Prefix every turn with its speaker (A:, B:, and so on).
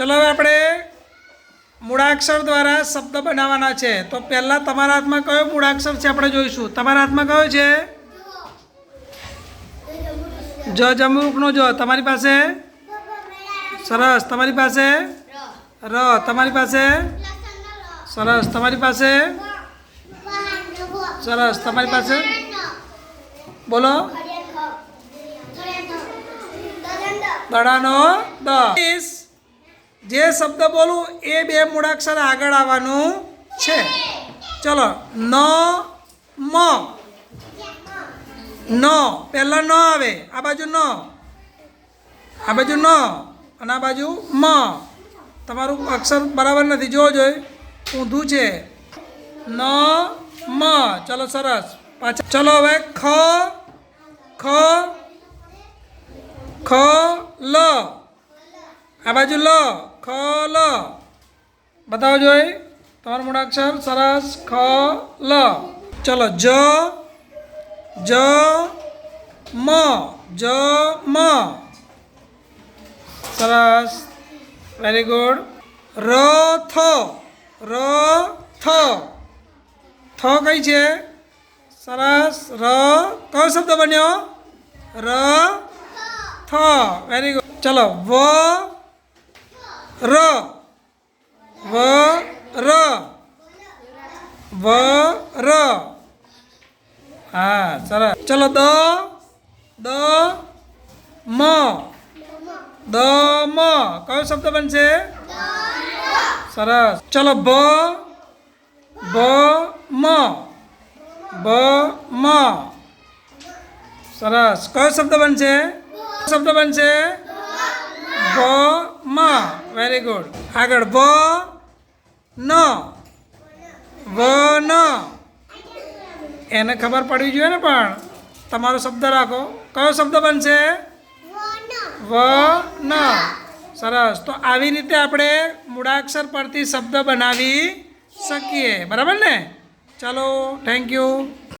A: चलो હવે આપણે મૂળાક્ષર દ્વારા શબ્દ બનાવવાના છે। તો પહેલા તમારા હાથમાં કયો મૂળાક્ષર છે આપણે જોઈશું। તમારા હાથમાં કયો છે? જ જમરૂખનો જ। તમારી પાસે? સરસ। તમારી પાસે? ર। તમારી પાસે? સરસ। તમારી પાસે? સરસ। તમારી પાસે? બોલો। દડાનો દ। જે શબ્દ બોલું એ બે મૂળાક્ષર આગળ આવવાનું છે। ચલો ન મ ન પહેલાં ન આવે, આ બાજુ ન, આ બાજુ ન અને આ બાજુ મ। તમારું અક્ષર બરાબર નથી, જોવો જોઈ ઊંધું છે। ન મ। ચલો સરસ। પાછા ચલો હવે ખ ખ ખ લ, આ બાજુ લ, ખ લ। બતાવો જોઈ તમારું મૂળાક્ષર। સરસ। ખ લ। ચલો જ જ મ જ મ। સરસ, વેરી ગુડ। ર થ ર થ થ કઈ છે? સરસ। ર કયો શબ્દ બન્યો? ર થ, વેરી ગુડ। ચલો વ ર વ ર વ ર, હા સરસ। ચલો દ દ મ દ મ કયો શબ્દ બનશે? સરસ। ચલો ભ ભ મ ભ મ। સરસ। કયો શબ્દ બનશે? શબ્દ બનશે ભ મ, વેરી ગુડ। આગળ ભ ન વ ન, એને ખબર પડવી જોઈએ ને, પણ તમારો શબ્દ રાખો। કયો શબ્દ બનશે? વ ન। સરસ। તો આવી રીતે આપણે મૂળાક્ષર પરથી શબ્દ બનાવી શકીએ, બરાબર ને? ચાલો, થેન્ક યુ।